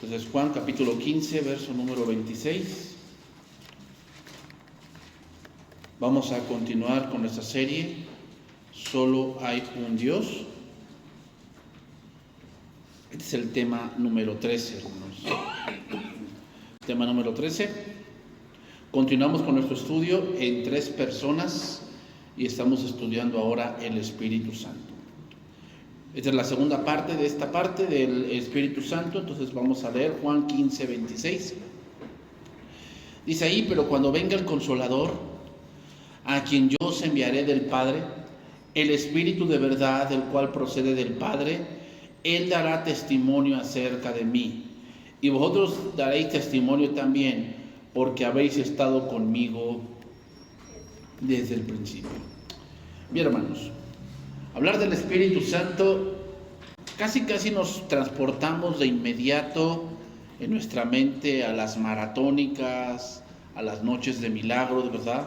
Entonces, Juan capítulo 15, verso número 26. Vamos a continuar con esta serie. Solo hay un Dios. Este es el tema número 13, hermanos. Tema número 13. Continuamos con nuestro estudio en 3 personas y estamos estudiando ahora el Espíritu Santo. Esta es la segunda parte de esta parte del Espíritu Santo. Entonces vamos a leer Juan 15, 26. Dice ahí: pero cuando venga el Consolador, a quien yo os enviaré del Padre, el Espíritu de verdad, el cual procede del Padre, Él dará testimonio acerca de mí. Y vosotros daréis testimonio también, porque habéis estado conmigo desde el principio. Bien, hermanos, hablar del Espíritu Santo, casi nos transportamos de inmediato en nuestra mente a las maratónicas, a las noches de milagros, ¿verdad?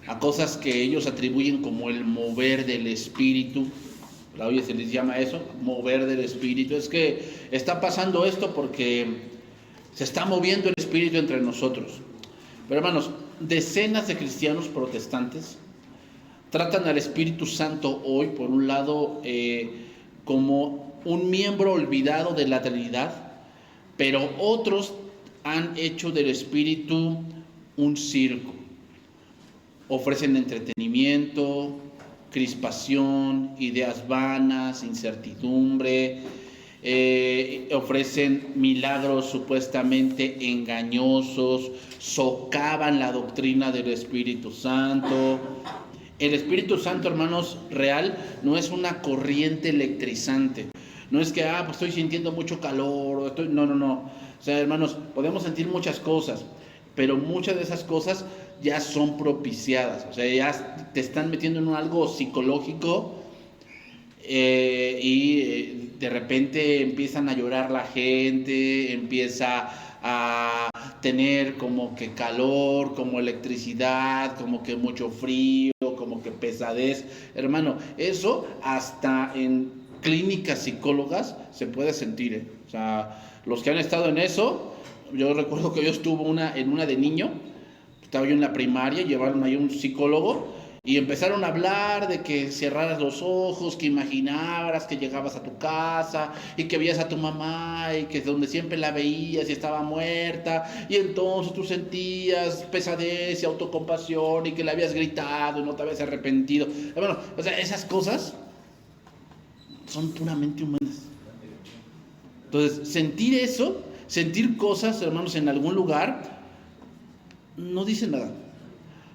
A cosas que ellos atribuyen como el mover del Espíritu. Hoy se les llama eso, mover del Espíritu. Es que está pasando esto porque se está moviendo el Espíritu entre nosotros. Pero hermanos, decenas de cristianos protestantes tratan al Espíritu Santo hoy, por un lado, como un miembro olvidado de la Trinidad, pero otros han hecho del Espíritu un circo. Ofrecen entretenimiento, crispación, ideas vanas, incertidumbre, ofrecen milagros supuestamente engañosos, socavan la doctrina del Espíritu Santo. El Espíritu Santo, hermanos, real, no es una corriente electrizante. No es que, pues estoy sintiendo mucho calor, no. O sea, hermanos, podemos sentir muchas cosas, pero muchas de esas cosas ya son propiciadas. O sea, ya te están metiendo en algo psicológico y de repente empiezan a llorar la gente, empieza a tener como que calor, como electricidad, como que mucho frío, como que pesadez. Hermano, eso hasta en clínicas psicólogas se puede sentir, O sea, los que han estado en eso, yo recuerdo que yo estuve en una de niño, estaba yo en la primaria, llevaron ahí un psicólogo y empezaron a hablar de que cerraras los ojos, que imaginaras que llegabas a tu casa y que veías a tu mamá y que donde siempre la veías y estaba muerta, y entonces tú sentías pesadez y autocompasión y que le habías gritado y no te habías arrepentido. Bueno, o sea, esas cosas son puramente humanas. Entonces, sentir eso, sentir cosas, hermanos, en algún lugar, no dice nada.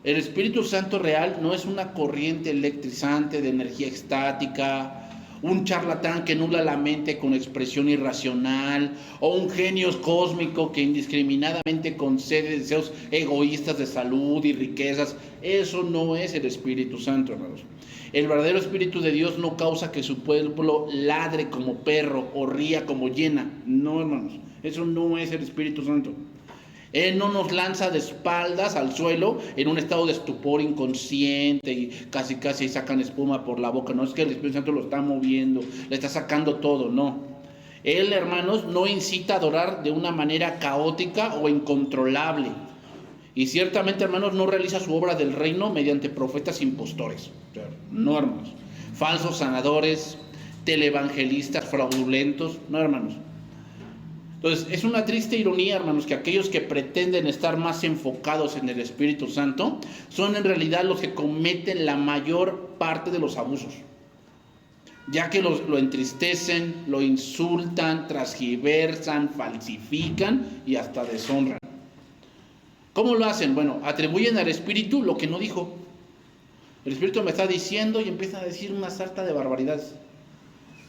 El Espíritu Santo real no es una corriente electrizante de energía estática, un charlatán que nubla la mente con expresión irracional, o un genio cósmico que indiscriminadamente concede deseos egoístas de salud y riquezas. Eso no es el Espíritu Santo, hermanos. El verdadero Espíritu de Dios no causa que su pueblo ladre como perro o ría como hiena. No, hermanos, eso no es el Espíritu Santo. Él no nos lanza de espaldas al suelo en un estado de estupor inconsciente y casi sacan espuma por la boca. No es que el Espíritu Santo lo está moviendo, le está sacando todo, no. Él, hermanos, no incita a adorar de una manera caótica o incontrolable. Y ciertamente, hermanos, no realiza su obra del reino mediante profetas impostores. No, hermanos. Falsos sanadores, televangelistas fraudulentos, no, hermanos. Entonces, es una triste ironía, hermanos, que aquellos que pretenden estar más enfocados en el Espíritu Santo son en realidad los que cometen la mayor parte de los abusos, ya que lo entristecen, lo insultan, transgiversan, falsifican y hasta deshonran. ¿Cómo lo hacen? Bueno, atribuyen al Espíritu lo que no dijo. El Espíritu me está diciendo, y empiezan a decir una sarta de barbaridades,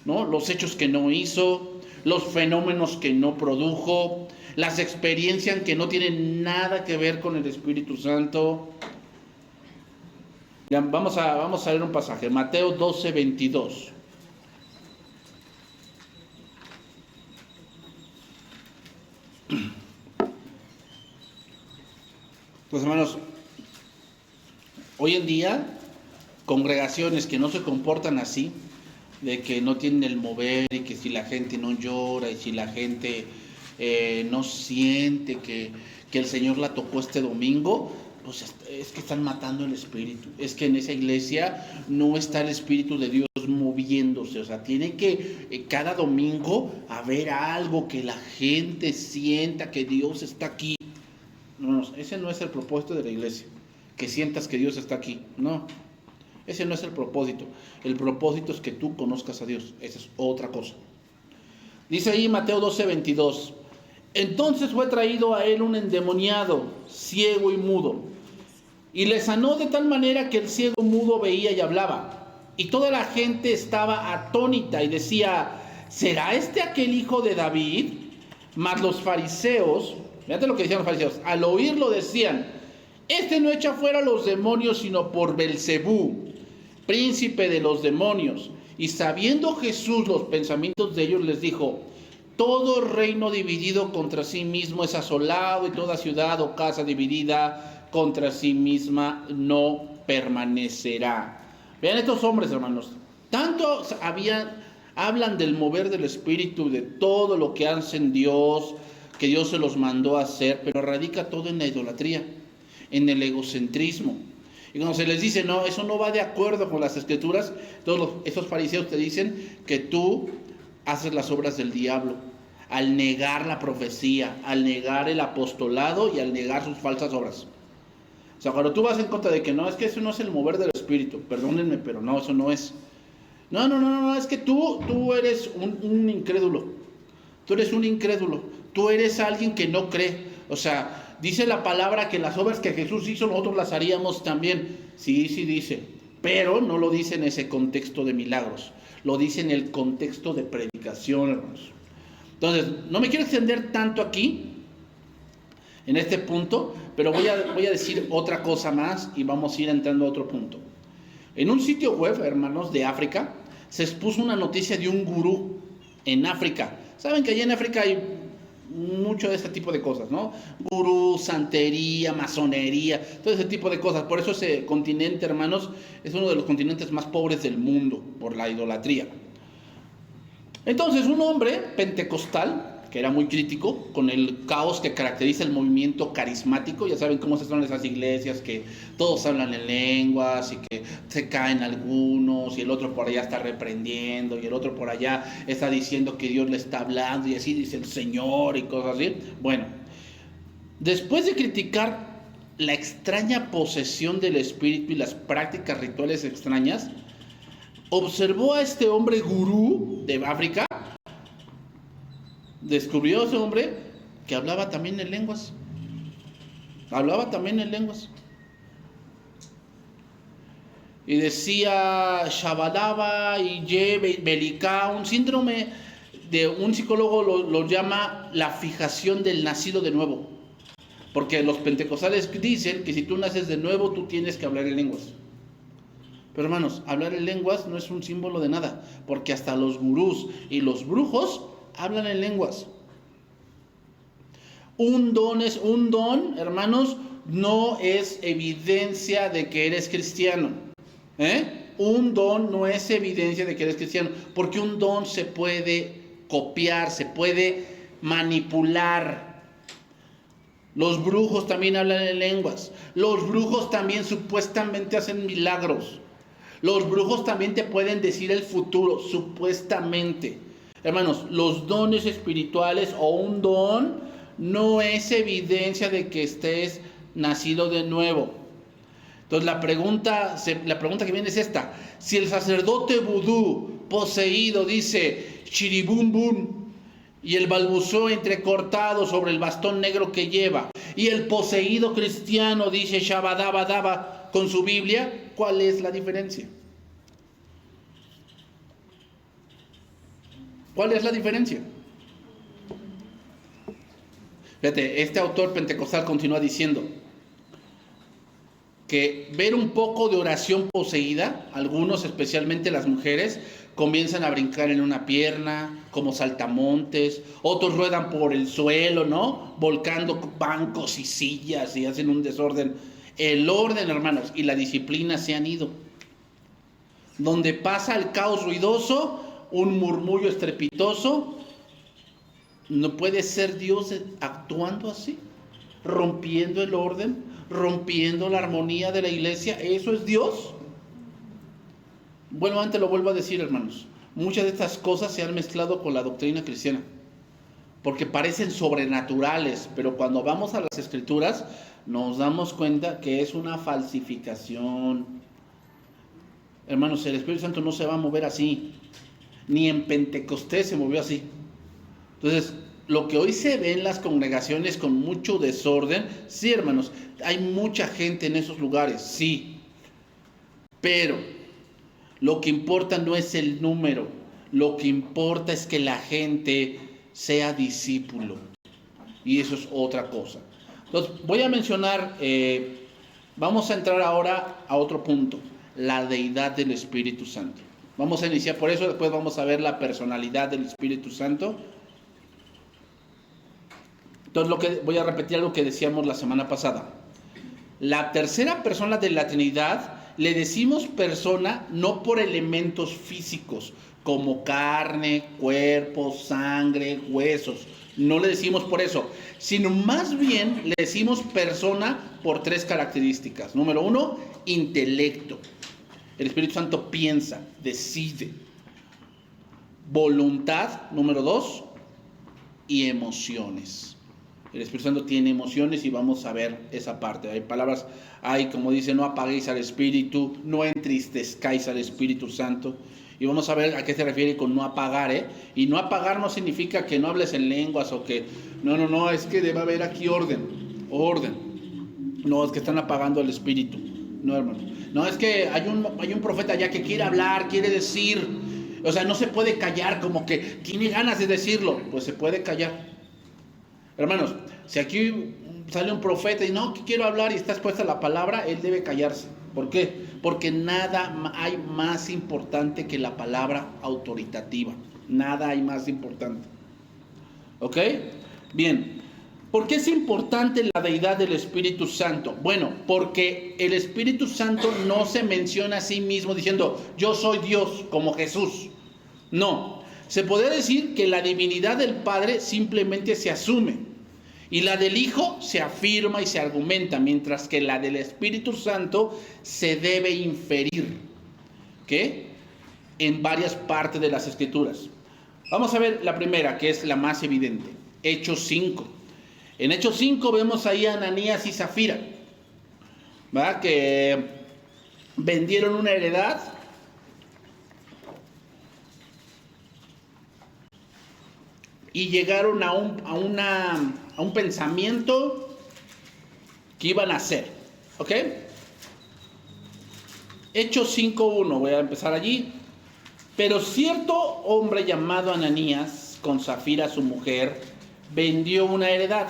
¿no? Los hechos que no hizo, los fenómenos que no produjo, las experiencias que no tienen nada que ver con el Espíritu Santo. Ya, vamos a leer un pasaje, Mateo 12, 22. Pues, hermanos, hoy en día, congregaciones que no se comportan así, de que no tienen el mover y que si la gente no llora y si la gente no siente que el Señor la tocó este domingo, pues es que están matando el espíritu. Es que en esa iglesia no está el Espíritu de Dios moviéndose. O sea, tiene que cada domingo haber algo que la gente sienta que Dios está aquí. No, ese no es el propósito de la iglesia, que sientas que Dios está aquí. No, ese no es el propósito. El propósito es que tú conozcas a Dios. Esa es otra cosa. Dice ahí Mateo 12:22. Entonces fue traído a él un endemoniado, ciego y mudo, y le sanó de tal manera que el ciego mudo veía y hablaba. Y toda la gente estaba atónita y decía, ¿será este aquel hijo de David? Mas los fariseos, fíjate lo que decían los fariseos, al oírlo decían, este no echa fuera los demonios sino por Belcebú, príncipe de los demonios. Y sabiendo Jesús los pensamientos de ellos, les dijo, todo reino dividido contra sí mismo es asolado, y toda ciudad o casa dividida contra sí misma no permanecerá. Vean estos hombres, hermanos, tanto hablan del mover del Espíritu, de todo lo que hacen Dios, que Dios se los mandó a hacer, pero radica todo en la idolatría, en el egocentrismo. Y cuando se les dice, no, eso no va de acuerdo con las Escrituras, todos esos fariseos te dicen que tú haces las obras del diablo, al negar la profecía, al negar el apostolado y al negar sus falsas obras. O sea, cuando tú vas en contra de que no, es que eso no es el mover del Espíritu, perdónenme, pero no, eso no es. No, es que tú eres un incrédulo. Tú eres un incrédulo. Tú eres alguien que no cree. O sea, dice la palabra que las obras que Jesús hizo, nosotros las haríamos también. Sí dice. Pero no lo dice en ese contexto de milagros. Lo dice en el contexto de predicación, hermanos. Entonces, no me quiero extender tanto aquí, en este punto, pero voy a decir otra cosa más y vamos a ir entrando a otro punto. En un sitio web, hermanos, de África, se expuso una noticia de un gurú en África. Saben que allá en África hay mucho de este tipo de cosas, ¿no? Gurú, santería, masonería, todo ese tipo de cosas. Por eso ese continente, hermanos, es uno de los continentes más pobres del mundo, por la idolatría. Entonces, un hombre pentecostal, que era muy crítico con el caos que caracteriza el movimiento carismático, ya saben cómo son esas iglesias que todos hablan en lenguas y que se caen algunos y el otro por allá está reprendiendo y el otro por allá está diciendo que Dios le está hablando y así dice el Señor y cosas así. Bueno, después de criticar la extraña posesión del espíritu y las prácticas rituales extrañas, observó a este hombre gurú de África. Descubrió a ese hombre que hablaba también en lenguas. Y decía Shabadaba y Belika, un síndrome de un psicólogo lo llama la fijación del nacido de nuevo. Porque los pentecostales dicen que si tú naces de nuevo, tú tienes que hablar en lenguas. Pero hermanos, hablar en lenguas no es un símbolo de nada, porque hasta los gurús y los brujos hablan en lenguas. Un don, hermanos, no es evidencia de que eres cristiano. Un don no es evidencia de que eres cristiano, porque un don se puede copiar, se puede manipular. Los brujos también hablan en lenguas. Los brujos también supuestamente hacen milagros. Los brujos también te pueden decir el futuro, supuestamente. Hermanos, los dones espirituales o un don no es evidencia de que estés nacido de nuevo. Entonces la pregunta que viene es esta. Si el sacerdote vudú poseído dice chiribumbum y el balbuceo entrecortado sobre el bastón negro que lleva y el poseído cristiano dice shabadabadaba con su Biblia, ¿cuál es la diferencia? ¿Cuál es la diferencia? Fíjate, este autor pentecostal continúa diciendo que ver un poco de oración poseída, algunos, especialmente las mujeres, comienzan a brincar en una pierna, como saltamontes, otros ruedan por el suelo, ¿no? Volcando bancos y sillas y hacen un desorden. El orden, hermanos, y la disciplina se han ido. Donde pasa el caos ruidoso, un murmullo estrepitoso, ¿No puede ser Dios actuando así? Rompiendo el orden, rompiendo la armonía de la iglesia. ¿Eso es Dios? Bueno, antes lo vuelvo a decir, hermanos. Muchas de estas cosas se han mezclado con la doctrina cristiana, porque parecen sobrenaturales, pero cuando vamos a las Escrituras nos damos cuenta que es una falsificación. Hermanos, el Espíritu Santo no se va a mover así, ni en Pentecostés se movió así. Entonces, lo que hoy se ve en las congregaciones con mucho desorden, sí, hermanos, hay mucha gente en esos lugares, sí, pero lo que importa no es el número, lo que importa es que la gente sea discípulo, y eso es otra cosa. Entonces, voy a mencionar, vamos a entrar ahora a otro punto, la deidad del Espíritu Santo. Vamos a iniciar por eso, después vamos a ver la personalidad del Espíritu Santo. Entonces, voy a repetir algo que decíamos la semana pasada. La tercera persona de la Trinidad, le decimos persona no por elementos físicos, como carne, cuerpo, sangre, huesos. No le decimos por eso, sino más bien le decimos persona por tres características. Número 1, intelecto. El Espíritu Santo piensa, decide. Voluntad, número 2, y emociones. El Espíritu Santo tiene emociones y vamos a ver esa parte. Hay palabras, como dice, no apaguéis al Espíritu, no entristezcáis al Espíritu Santo. Y vamos a ver a qué se refiere con no apagar, Y no apagar no significa que no hables en lenguas o que... No, es que debe haber aquí orden. No, es que están apagando al Espíritu. No, hermano. No, es que hay un profeta allá que quiere hablar, quiere decir. O sea, no se puede callar, como que tiene ganas de decirlo. Pues se puede callar. Hermanos, si aquí sale un profeta y no, que quiero hablar y está expuesta la palabra, él debe callarse. ¿Por qué? Porque nada hay más importante que la palabra autoritativa. Nada hay más importante. ¿Ok? Bien. ¿Por qué es importante la deidad del Espíritu Santo? Bueno, porque el Espíritu Santo no se menciona a sí mismo diciendo, yo soy Dios, como Jesús. No. Se podría decir que la divinidad del Padre simplemente se asume. Y la del Hijo se afirma y se argumenta, mientras que la del Espíritu Santo se debe inferir, ¿qué? En varias partes de las Escrituras. Vamos a ver la primera, que es la más evidente, Hechos 5. En Hechos 5 vemos ahí a Ananías y Zafira, ¿verdad? Que vendieron una heredad y llegaron a un pensamiento que iban a hacer. ¿Ok? Hechos 5:1, voy a empezar allí. Pero cierto hombre llamado Ananías, con Zafira su mujer, vendió una heredad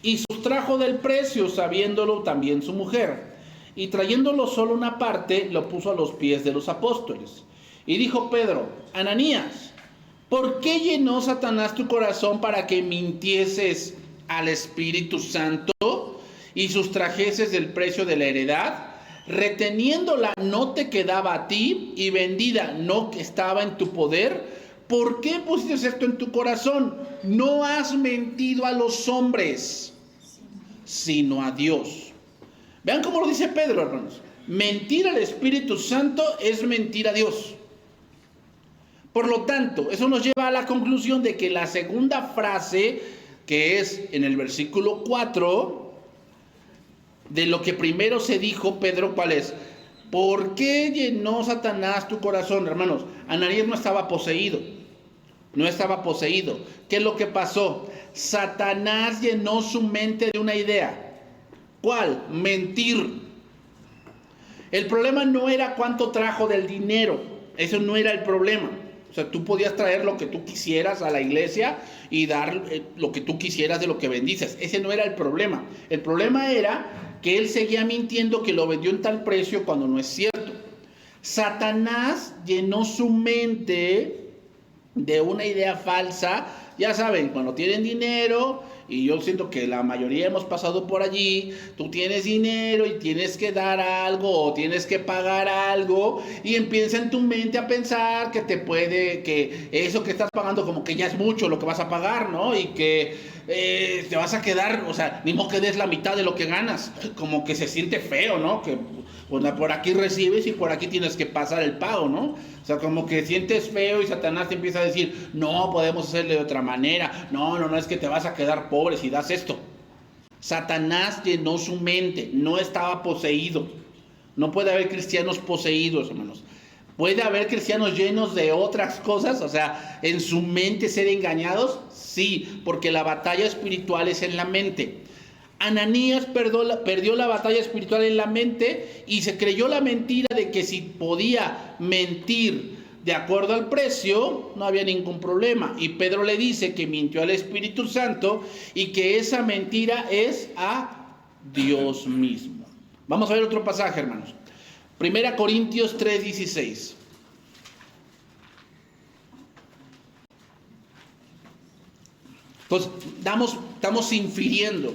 y sustrajo del precio, sabiéndolo también su mujer. Y trayéndolo solo una parte, lo puso a los pies de los apóstoles. Y dijo Pedro, Ananías, ¿por qué llenó Satanás tu corazón para que mintieses al Espíritu Santo y sustrajeses del precio de la heredad? Reteniéndola no te quedaba a ti y vendida no estaba en tu poder. ¿Por qué pusiste esto en tu corazón? No has mentido a los hombres, sino a Dios. Vean cómo lo dice Pedro, hermanos. Mentir al Espíritu Santo es mentir a Dios. Por lo tanto, eso nos lleva a la conclusión de que la segunda frase, que es en el versículo 4, de lo que primero se dijo, Pedro, ¿cuál es? ¿Por qué llenó Satanás tu corazón? Hermanos, Ananías no estaba poseído. No estaba poseído. ¿Qué es lo que pasó? Satanás llenó su mente de una idea. ¿Cuál? Mentir. El problema no era cuánto trajo del dinero. Eso no era el problema. O sea, tú podías traer lo que tú quisieras a la iglesia y dar lo que tú quisieras de lo que bendices. Ese no era el problema. El problema era que él seguía mintiendo que lo vendió en tal precio cuando no es cierto. Satanás llenó su mente de una idea falsa. Ya saben, cuando tienen dinero y yo siento que la mayoría hemos pasado por allí. Tú tienes dinero y tienes que dar algo o tienes que pagar algo, y empieza en tu mente a pensar que que eso que estás pagando como que ya es mucho lo que vas a pagar, ¿no? Y que te vas a quedar, o sea, ni modo que des la mitad de lo que ganas, como que se siente feo, ¿no? Que pues, por aquí recibes y por aquí tienes que pasar el pago, ¿no? O sea, como que sientes feo y Satanás te empieza a decir, no, podemos hacerle de otra manera, no, es que te vas a quedar pobre si das esto. Satanás llenó su mente, no estaba poseído. No puede haber cristianos poseídos, hermanos. ¿Puede haber cristianos llenos de otras cosas? O sea, ¿en su mente ser engañados? Sí, porque la batalla espiritual es en la mente. Ananías perdió la batalla espiritual en la mente y se creyó la mentira de que si podía mentir de acuerdo al precio, no había ningún problema. Y Pedro le dice que mintió al Espíritu Santo y que esa mentira es a Dios mismo. Vamos a ver otro pasaje, hermanos. 1 Corintios 3:16. Entonces, estamos infiriendo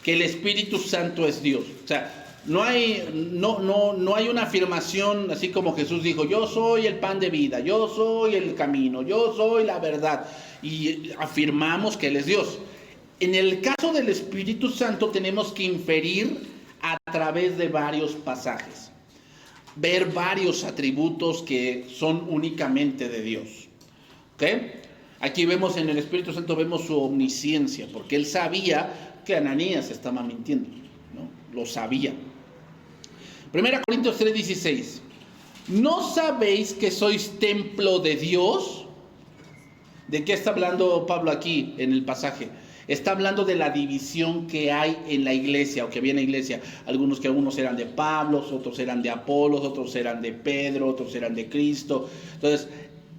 que el Espíritu Santo es Dios. O sea, no hay una afirmación así como Jesús dijo, yo soy el pan de vida, yo soy el camino, yo soy la verdad. Y afirmamos que Él es Dios. En el caso del Espíritu Santo tenemos que inferir a través de varios pasajes. Ver varios atributos que son únicamente de Dios. ¿Ok? Aquí vemos en el Espíritu Santo, vemos su omnisciencia, porque Él sabía que Ananías estaba mintiendo, ¿no? Lo sabía. 1 Corintios 3:16. ¿No sabéis que sois templo de Dios? ¿De qué está hablando Pablo aquí en el pasaje? Está hablando de la división que hay en la iglesia, o que había en la iglesia. Algunos eran de Pablo, otros eran de Apolos, otros eran de Pedro, otros eran de Cristo. Entonces,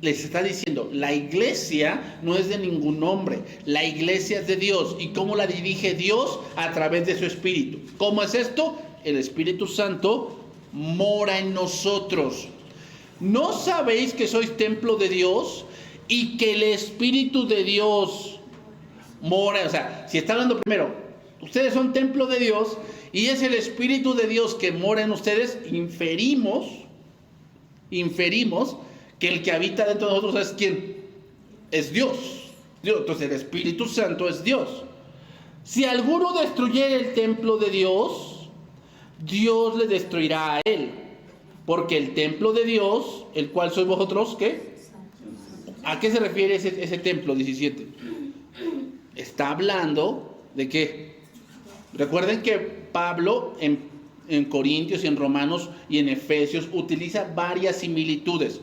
les está diciendo, la iglesia no es de ningún hombre, la iglesia es de Dios. ¿Y cómo la dirige Dios? A través de su Espíritu. ¿Cómo es esto? El Espíritu Santo mora en nosotros. ¿No sabéis que sois templo de Dios y que el Espíritu de Dios mora? O sea, si está hablando primero, ustedes son templo de Dios y es el Espíritu de Dios que mora en ustedes, inferimos que el que habita dentro de nosotros es ¿quién? Es Dios. Entonces el Espíritu Santo es Dios. Si alguno destruyera el templo de Dios, Dios le destruirá a él. Porque el templo de Dios, el cual sois vosotros, ¿qué? ¿A qué se refiere ese templo 17? Está hablando de qué. Recuerden que Pablo en Corintios y en Romanos y en Efesios utiliza varias similitudes.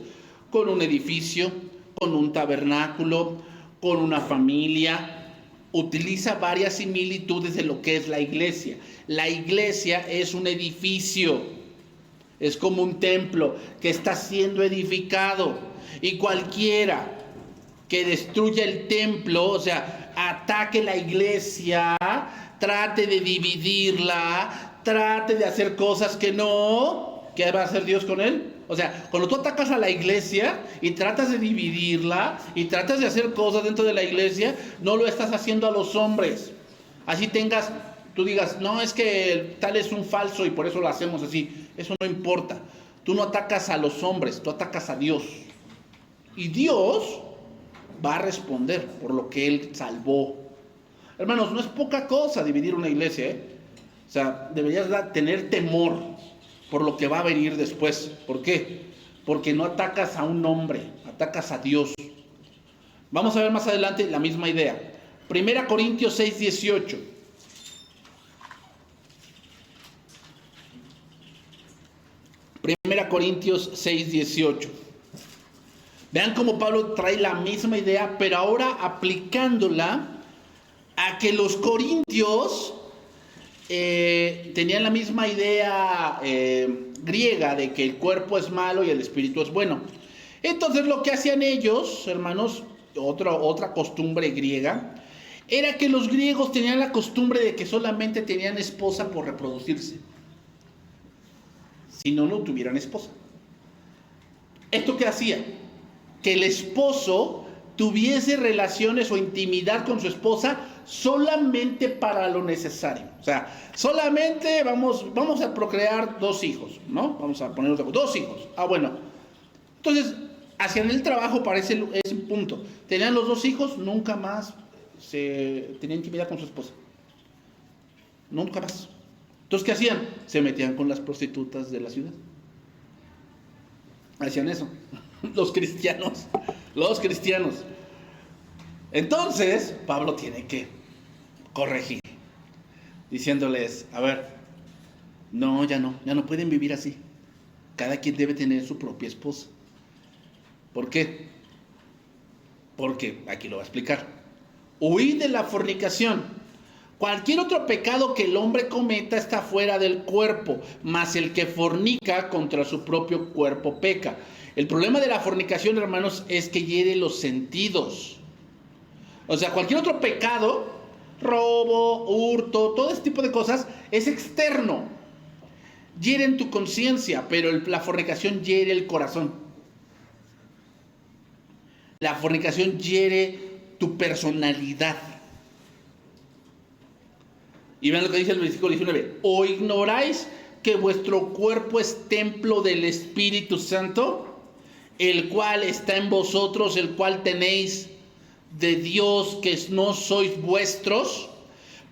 Con un edificio, con un tabernáculo, con una familia. Utiliza varias similitudes de lo que es la iglesia. La iglesia es un edificio, es como un templo que está siendo edificado. Y cualquiera que destruya el templo, o sea, ataque la iglesia, trate de dividirla, trate de hacer cosas que no, ¿qué va a hacer Dios con él? O sea, cuando tú atacas a la iglesia y tratas de dividirla y tratas de hacer cosas dentro de la iglesia, no lo estás haciendo a los hombres. Así tú digas, no, es que tal es un falso y por eso lo hacemos así. Eso no importa. Tú no atacas a los hombres, tú atacas a Dios. Y Dios va a responder por lo que Él salvó. Hermanos, no es poca cosa dividir una iglesia, ¿eh? O sea, deberías tener temor por lo que va a venir después. ¿Por qué? Porque no atacas a un hombre, atacas a Dios. Vamos a ver más adelante la misma idea. 1 Corintios 6:18. Primera Corintios 6:18. Vean cómo Pablo trae la misma idea, pero ahora aplicándola a que los corintios tenían la misma idea griega de que el cuerpo es malo y el espíritu es bueno. Entonces lo que hacían ellos, hermanos, otra costumbre griega, era que los griegos tenían la costumbre de que solamente tenían esposa por reproducirse. Si no, no tuvieran esposa. ¿Esto qué hacía? Que el esposo tuviese relaciones o intimidad con su esposa solamente para lo necesario. O sea, solamente vamos a procrear 2 hijos, ¿no? Vamos a poner 2 hijos. Bueno. Entonces, hacían el trabajo para ese punto. Tenían los 2 hijos, nunca más tenía intimidad con su esposa. Nunca más. Entonces, ¿qué hacían? Se metían con las prostitutas de la ciudad. Hacían eso. Los cristianos. Entonces, Pablo tiene que corregir, diciéndoles, a ver, ya no pueden vivir así. Cada quien debe tener su propia esposa. ¿Por qué? Porque, aquí lo va a explicar, huid de la fornicación. Cualquier otro pecado que el hombre cometa está fuera del cuerpo, mas el que fornica contra su propio cuerpo peca. El problema de la fornicación, hermanos, es que hiere los sentidos. O sea, cualquier otro pecado, robo, hurto, todo este tipo de cosas, es externo. Hiere en tu conciencia, pero la fornicación hiere el corazón. La fornicación hiere tu personalidad. Y vean lo que dice el versículo 19. ¿O ignoráis que vuestro cuerpo es templo del Espíritu Santo, el cual está en vosotros, el cual tenéis de Dios, que no sois vuestros?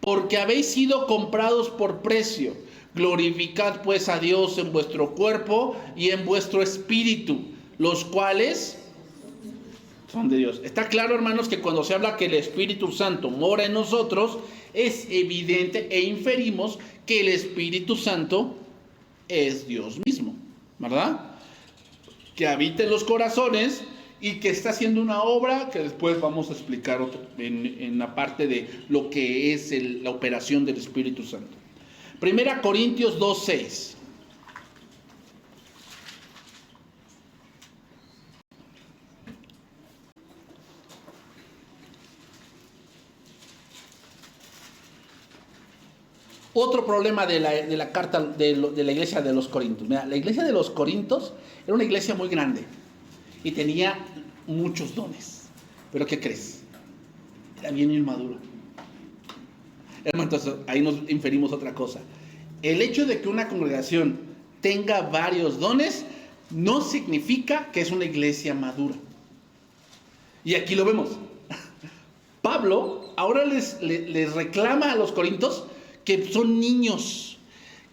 Porque habéis sido comprados por precio. Glorificad pues a Dios en vuestro cuerpo y en vuestro espíritu, los cuales son de Dios. Está claro, hermanos, que cuando se habla que el Espíritu Santo mora en nosotros, es evidente e inferimos que el Espíritu Santo es Dios mismo, ¿verdad? Que habita en los corazones y que está haciendo una obra que después vamos a explicar en la parte de lo que es la operación del Espíritu Santo. 1 Corintios 2:6. Otro problema de la carta de la iglesia de los Corintios. Mira, la iglesia de los Corintios era una iglesia muy grande y tenía muchos dones. Pero ¿qué crees? Era bien inmaduro. Hermano, entonces ahí nos inferimos otra cosa. El hecho de que una congregación tenga varios dones no significa que es una iglesia madura. Y aquí lo vemos. Pablo ahora les reclama a los corintios que son niños,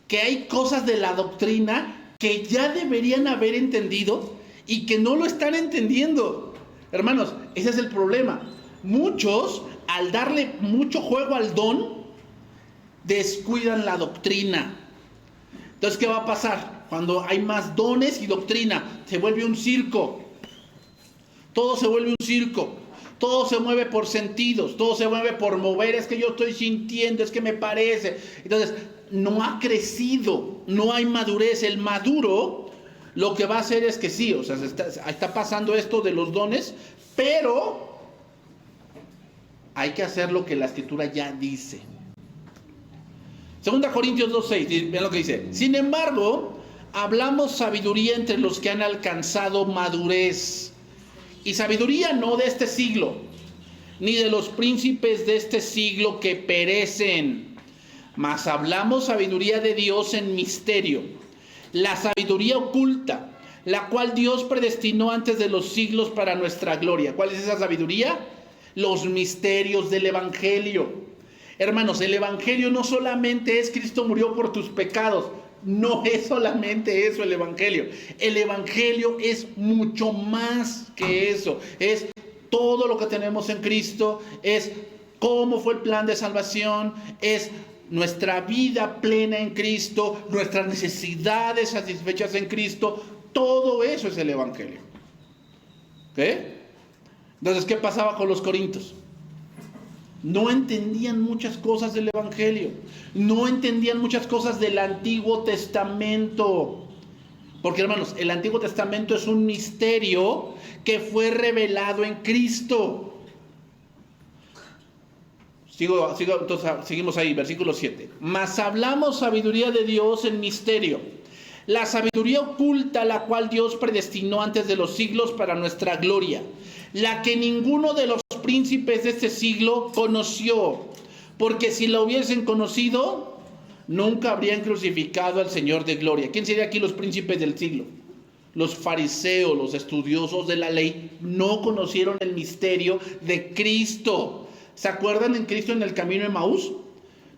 que hay cosas de la doctrina que ya deberían haber entendido y que no lo están entendiendo. Hermanos, ese es el problema. Muchos, al darle mucho juego al don, descuidan la doctrina. Entonces, ¿qué va a pasar? Cuando hay más dones y doctrina, se vuelve un circo. Todo se vuelve un circo. Todo se mueve por sentidos, todo se mueve por mover, es que yo estoy sintiendo, es que me parece. Entonces, no ha crecido, no hay madurez. El maduro lo que va a hacer es que sí, o sea, está pasando esto de los dones, pero hay que hacer lo que la Escritura ya dice. 2 Corintios 2:6, vean lo que dice. Sin embargo, hablamos sabiduría entre los que han alcanzado madurez. Y sabiduría no de este siglo, ni de los príncipes de este siglo que perecen, mas hablamos sabiduría de Dios en misterio, la sabiduría oculta, la cual Dios predestinó antes de los siglos para nuestra gloria. ¿Cuál es esa sabiduría? Los misterios del Evangelio. Hermanos, el Evangelio no solamente es Cristo murió por tus pecados. No es solamente eso el Evangelio. El Evangelio es mucho más que eso. Es todo lo que tenemos en Cristo. Es cómo fue el plan de salvación. Es nuestra vida plena en Cristo. Nuestras necesidades satisfechas en Cristo. Todo eso es el Evangelio. ¿Ok? Entonces, ¿qué pasaba con los corintios? No entendían muchas cosas del Evangelio. No entendían muchas cosas del Antiguo Testamento. Porque, hermanos, el Antiguo Testamento es un misterio que fue revelado en Cristo. Entonces, seguimos ahí, versículo 7. Mas hablamos sabiduría de Dios en misterio. La sabiduría oculta, la cual Dios predestinó antes de los siglos para nuestra gloria. la que ninguno de los príncipes de este siglo conoció, porque si la hubiesen conocido, nunca habrían crucificado al Señor de gloria. ¿Quién sería aquí los príncipes del siglo? Los fariseos, los estudiosos de la ley, no conocieron el misterio de Cristo. ¿Se acuerdan en Cristo en el camino de Emaús?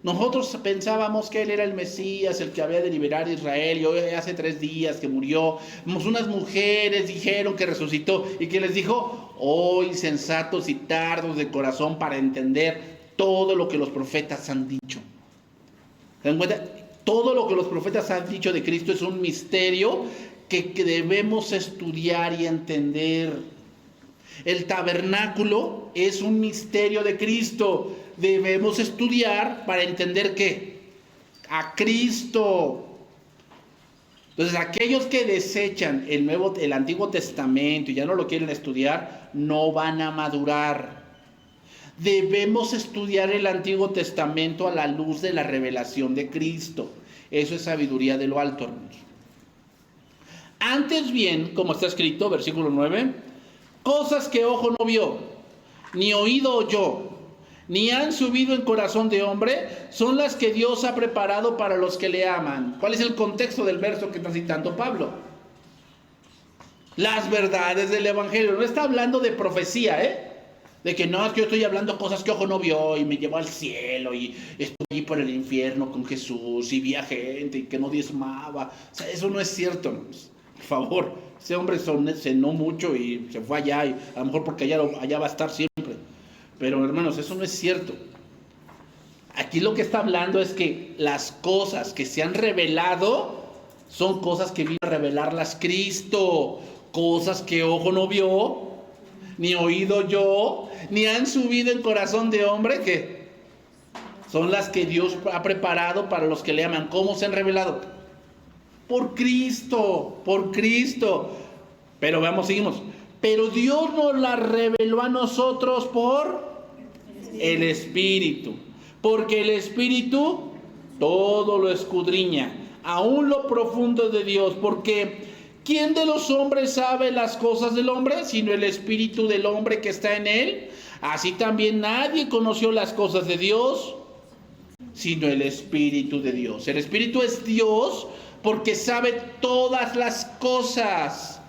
Nosotros pensábamos que Él era el Mesías, el que había de liberar a Israel, y hoy hace 3 días que murió. Unas mujeres dijeron que resucitó, y que les dijo: oh, insensatos y tardos de corazón para entender todo lo que los profetas han dicho. ¿Se dan cuenta? Todo lo que los profetas han dicho de Cristo es un misterio que debemos estudiar y entender. El tabernáculo es un misterio de Cristo. Debemos estudiar para entender ¿qué? A Cristo. Entonces, aquellos que desechan el Antiguo Testamento y ya no lo quieren estudiar, no van a madurar. Debemos estudiar el Antiguo Testamento a la luz de la revelación de Cristo. Eso es sabiduría de lo alto, hermanos. Antes bien, como está escrito, versículo 9, cosas que ojo no vio, ni oído oyó, ni han subido en corazón de hombre, son las que Dios ha preparado para los que le aman. ¿Cuál es el contexto del verso que está citando Pablo? Las verdades del Evangelio. No está hablando de profecía, de que no, es que yo estoy hablando cosas que ojo no vio, y me llevó al cielo, y estoy por el infierno con Jesús, y vi a gente, y que no diezmaba. O sea, eso no es cierto, hermanos. Por favor, ese hombre cenó mucho y se fue allá, y a lo mejor porque allá va a estar siempre. Pero hermanos, eso no es cierto. Aquí lo que está hablando es que las cosas que se han revelado son cosas que vino a revelarlas Cristo. Cosas que ojo no vio, ni oído yo, ni han subido en corazón de hombre, que son las que Dios ha preparado para los que le aman. ¿Cómo se han revelado? Por Cristo, por Cristo. Pero veamos, seguimos. Pero Dios nos la reveló a nosotros por el Espíritu. Porque el Espíritu todo lo escudriña, aún lo profundo de Dios. Porque ¿quién de los hombres sabe las cosas del hombre, sino el Espíritu del hombre que está en él? Así también nadie conoció las cosas de Dios, sino el Espíritu de Dios. El Espíritu es Dios porque sabe todas las cosas,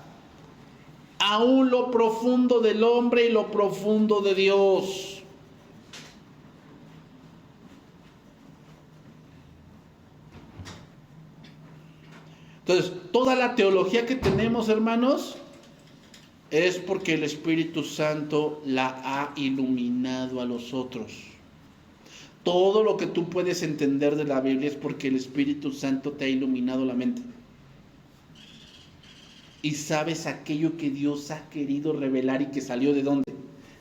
aún lo profundo del hombre y lo profundo de Dios. Entonces, toda la teología que tenemos, hermanos, es porque el Espíritu Santo la ha iluminado a los otros. Todo lo que tú puedes entender de la Biblia es porque el Espíritu Santo te ha iluminado la mente. Y sabes aquello que Dios ha querido revelar y que salió ¿de dónde?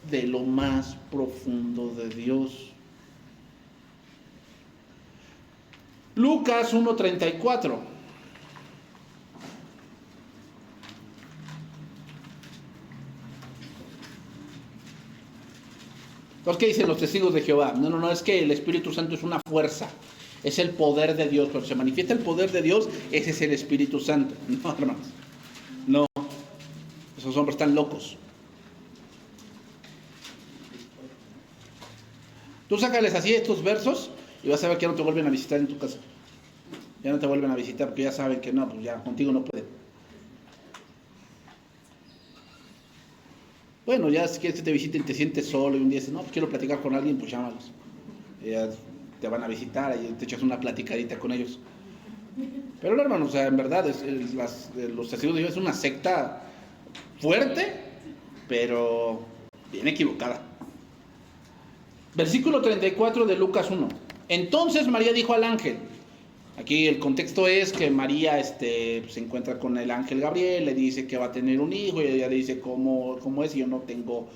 De lo más profundo de Dios. Lucas 1:34. Entonces, ¿qué dicen los testigos de Jehová? No, es que el Espíritu Santo es una fuerza, es el poder de Dios. Cuando se manifiesta el poder de Dios, ese es el Espíritu Santo. No, hermanos, no, esos hombres están locos. Tú sácales así estos versos y vas a ver que ya no te vuelven a visitar en tu casa. Ya no te vuelven a visitar porque ya saben que no, pues ya contigo no pueden. Bueno, ya si quieres que te visiten, te sientes solo y un día dices, no, pues quiero platicar con alguien, pues llámalos. Ya te van a visitar y te echas una platicadita con ellos. Pero no, hermano, o sea, en verdad, los testigos de Jehová es una secta fuerte, pero bien equivocada. Versículo 34 de Lucas 1. Entonces María dijo al ángel. Aquí el contexto es que María se encuentra con el ángel Gabriel, le dice que va a tener un hijo, y ella le dice, ¿cómo es? Y yo no tengo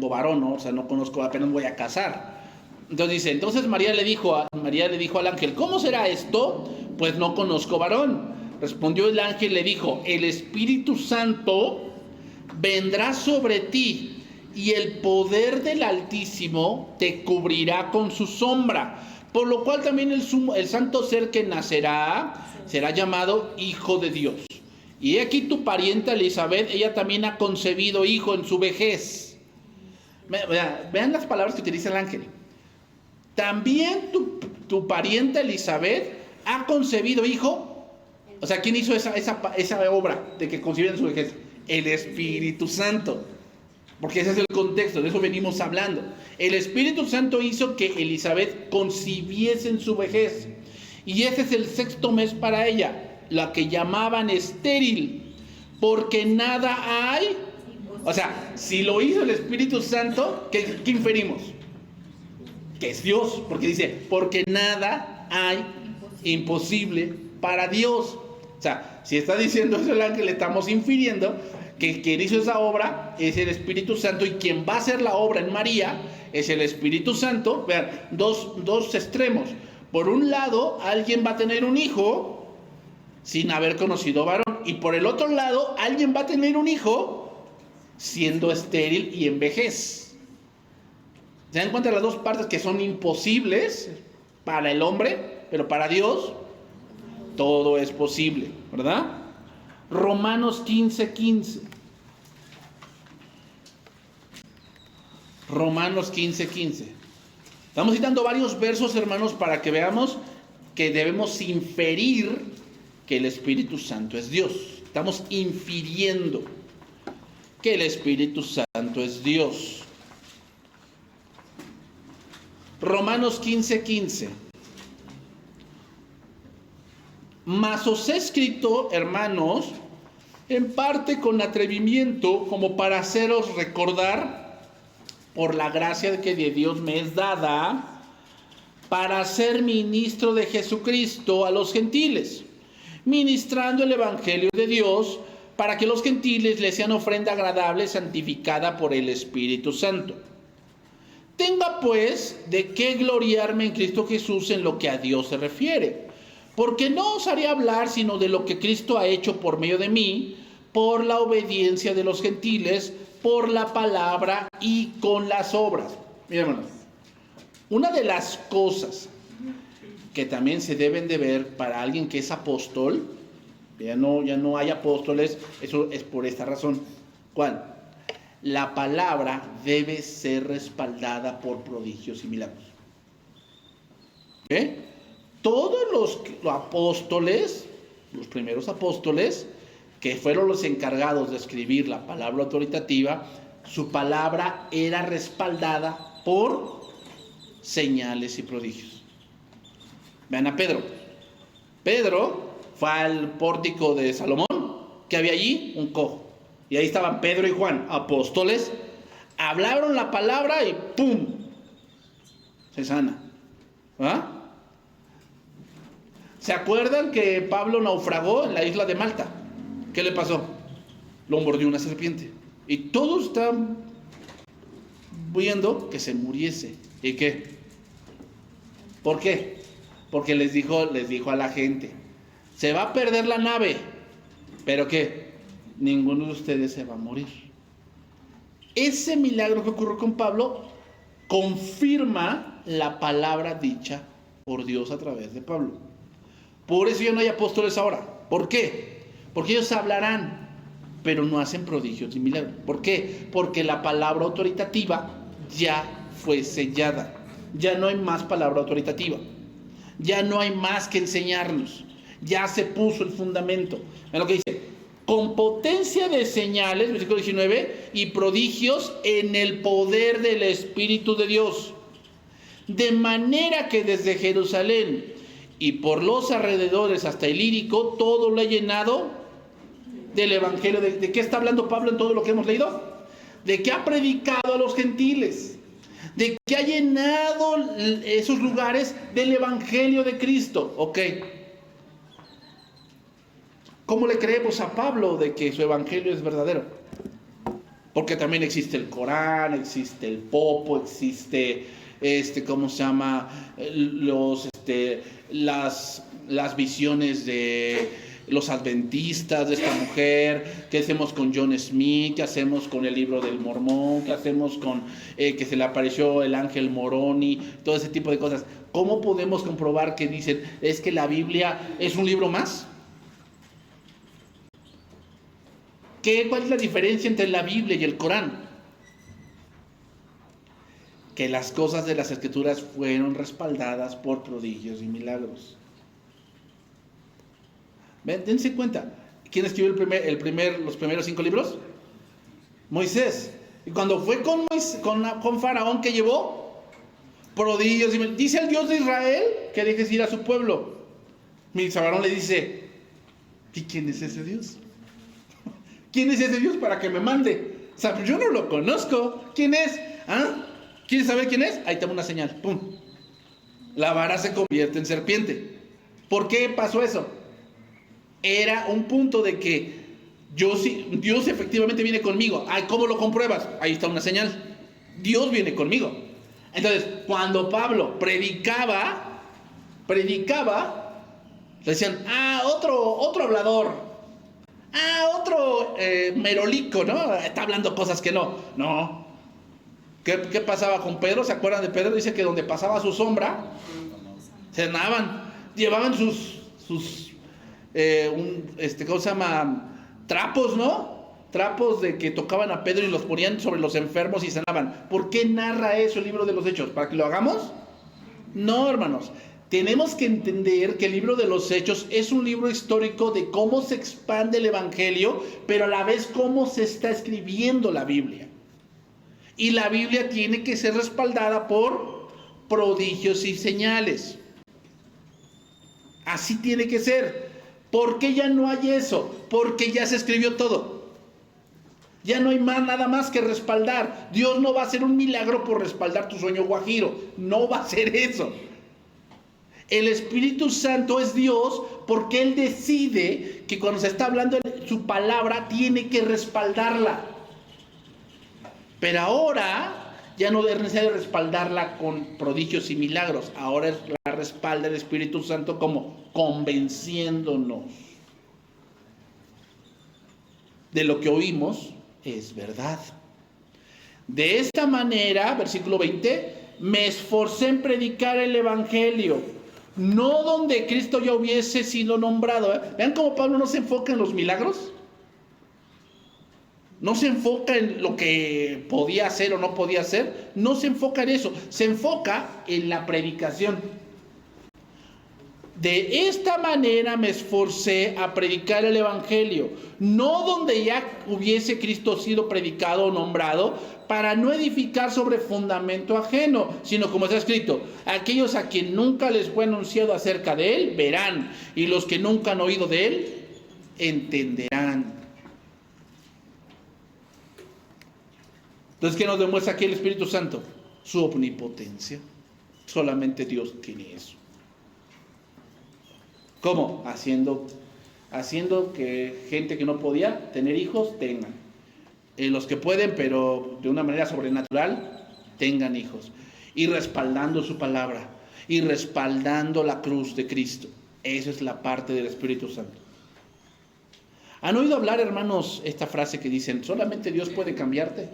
varón, ¿no? O sea, no conozco, apenas voy a casar. Entonces dice, entonces María le dijo al ángel, ¿cómo será esto? Pues no conozco varón. Respondió el ángel, le dijo, el Espíritu Santo vendrá sobre ti, y el poder del Altísimo te cubrirá con su sombra. Por lo cual también el santo ser que nacerá será llamado Hijo de Dios. Y aquí tu parienta Elizabeth, ella también ha concebido hijo en su vejez. Vean las palabras que utiliza el ángel. También tu parienta Elizabeth ha concebido hijo. O sea, ¿quién hizo esa obra de que concibió en su vejez? El Espíritu Santo. Porque ese es el contexto, de eso venimos hablando. El Espíritu Santo hizo que Elizabeth concibiese en su vejez. Y ese es el 6º mes para ella, la que llamaban estéril, porque nada hay. O sea, si lo hizo el Espíritu Santo, ¿qué inferimos? Que es Dios, porque dice, porque nada hay imposible para Dios. O sea, si está diciendo eso el ángel, le estamos infiriendo que quien hizo esa obra es el Espíritu Santo, y quien va a hacer la obra en María es el Espíritu Santo. Vean, dos extremos. Por un lado, alguien va a tener un hijo sin haber conocido varón, y por el otro lado, alguien va a tener un hijo siendo estéril y en vejez. ¿Se dan cuenta de las dos partes que son imposibles para el hombre, pero para Dios todo es posible, ¿verdad? Romanos 15:15. Romanos 15:15. Estamos citando varios versos, hermanos, para que veamos que debemos inferir que el Espíritu Santo es Dios. Estamos infiriendo que el Espíritu Santo es Dios. Romanos 15:15. Mas os he escrito, hermanos, en parte con atrevimiento, como para haceros recordar, por la gracia que de Dios me es dada, para ser ministro de Jesucristo a los gentiles, ministrando el Evangelio de Dios, para que los gentiles le sean ofrenda agradable, santificada por el Espíritu Santo. Tenga pues de qué gloriarme en Cristo Jesús en lo que a Dios se refiere, porque no os haré hablar sino de lo que Cristo ha hecho por medio de mí, por la obediencia de los gentiles, por la palabra y con las obras. Miren, hermanos, una de las cosas que también se deben de ver para alguien que es apóstol, ya no hay apóstoles, eso es por esta razón. ¿Cuál? La palabra debe ser respaldada por prodigios y milagros. ¿Ok? Todos los apóstoles, los primeros apóstoles, que fueron los encargados de escribir la palabra autoritativa, su palabra era respaldada por señales y prodigios. Vean a Pedro. Pedro fue al pórtico de Salomón. ¿Qué había allí? Un cojo. Y ahí estaban Pedro y Juan, apóstoles. Hablaron la palabra y ¡pum! Se sana. ¿Ah? ¿Se acuerdan que Pablo naufragó en la isla de Malta? ¿Qué le pasó? Lo mordió una serpiente. Y todos están viendo que se muriese. ¿Y qué? ¿Por qué? Porque les dijo a la gente, se va a perder la nave, pero ¿qué? Ninguno de ustedes se va a morir. Ese milagro que ocurrió con Pablo confirma la palabra dicha por Dios a través de Pablo. Por eso ya no hay apóstoles ahora. ¿Por qué? Porque ellos hablarán, pero no hacen prodigios y milagros. ¿Por qué? Porque la palabra autoritativa ya fue sellada. Ya no hay más palabra autoritativa. Ya no hay más que enseñarnos. Ya se puso el fundamento. Vean lo que dice. Con potencia de señales, versículo 19, y prodigios en el poder del Espíritu de Dios. De manera que desde Jerusalén y por los alrededores hasta Ilírico, todo lo ha llenado del Evangelio. ¿De qué está hablando Pablo en todo lo que hemos leído? De que ha predicado a los gentiles. De que ha llenado esos lugares del Evangelio de Cristo. Ok. ¿Cómo le creemos a Pablo de que su Evangelio es verdadero? Porque también existe el Corán, existe el Popo, existe, ¿cómo se llama? Las visiones de los adventistas, de esta mujer. ¿Qué hacemos con John Smith? ¿Qué hacemos con el libro del Mormón? ¿Qué hacemos con que se le apareció el ángel Moroni? Todo ese tipo de cosas. ¿Cómo podemos comprobar que dicen, es que la Biblia es un libro más? ¿Cuál es la diferencia entre la Biblia y el Corán? Que las cosas de las Escrituras fueron respaldadas por prodigios y milagros. Ven, dense cuenta. ¿Quién escribió los primeros 5 libros? Moisés. Y cuando fue con Faraón, ¿qué llevó? Prodigios y milagros. Dice el Dios de Israel que dejes ir a su pueblo. Y Faraón le dice, ¿y quién es ese Dios? ¿Quién es ese Dios para que me mande? O sea, yo no lo conozco. ¿Quién es? ¿Ah? ¿Quieres saber quién es? Ahí tengo una señal. ¡Pum! La vara se convierte en serpiente. ¿Por qué pasó eso? Era un punto de que Dios efectivamente viene conmigo. Ay, ¿cómo lo compruebas? Ahí está una señal. Dios viene conmigo. Entonces, cuando Pablo predicaba, le decían, otro hablador. Otro merolico, ¿no? Está hablando cosas que no. No. ¿Qué pasaba con Pedro? ¿Se acuerdan de Pedro? Dice que donde pasaba su sombra, cenaban, llevaban sus ¿cómo se llama? Trapos, ¿no? Trapos de que tocaban a Pedro y los ponían sobre los enfermos y sanaban. ¿Por qué narra eso el libro de los Hechos? ¿Para que lo hagamos? No, hermanos. Tenemos que entender que el libro de los Hechos es un libro histórico de cómo se expande el Evangelio, pero a la vez cómo se está escribiendo la Biblia. Y la Biblia tiene que ser respaldada por prodigios y señales. Así tiene que ser. ¿Por qué ya no hay eso? Porque ya se escribió todo. Ya no hay nada más que respaldar. Dios no va a hacer un milagro por respaldar tu sueño guajiro. No va a hacer eso. El Espíritu Santo es Dios porque Él decide que cuando se está hablando de su palabra tiene que respaldarla. Pero ahora ya no es necesario respaldarla con prodigios y milagros. Ahora la respalda el Espíritu Santo como convenciéndonos de lo que oímos es verdad. De esta manera, versículo 20, me esforcé en predicar el Evangelio, no donde Cristo ya hubiese sido nombrado. Vean cómo Pablo no se enfoca en los milagros. No se enfoca en lo que podía hacer o no podía hacer. No se enfoca en eso. Se enfoca en la predicación. De esta manera me esforcé a predicar el Evangelio, no donde ya hubiese Cristo sido predicado o nombrado, para no edificar sobre fundamento ajeno, sino como está escrito, aquellos a quien nunca les fue anunciado acerca de Él, verán, y los que nunca han oído de Él, entenderán. Entonces, ¿qué nos demuestra aquí el Espíritu Santo? Su omnipotencia. Solamente Dios tiene eso. ¿Cómo? Haciendo que gente que no podía tener hijos tengan. Los que pueden, pero de una manera sobrenatural, tengan hijos. Y respaldando su palabra. Y respaldando la cruz de Cristo. Esa es la parte del Espíritu Santo. ¿Han oído hablar, hermanos, esta frase que dicen, solamente Dios puede cambiarte?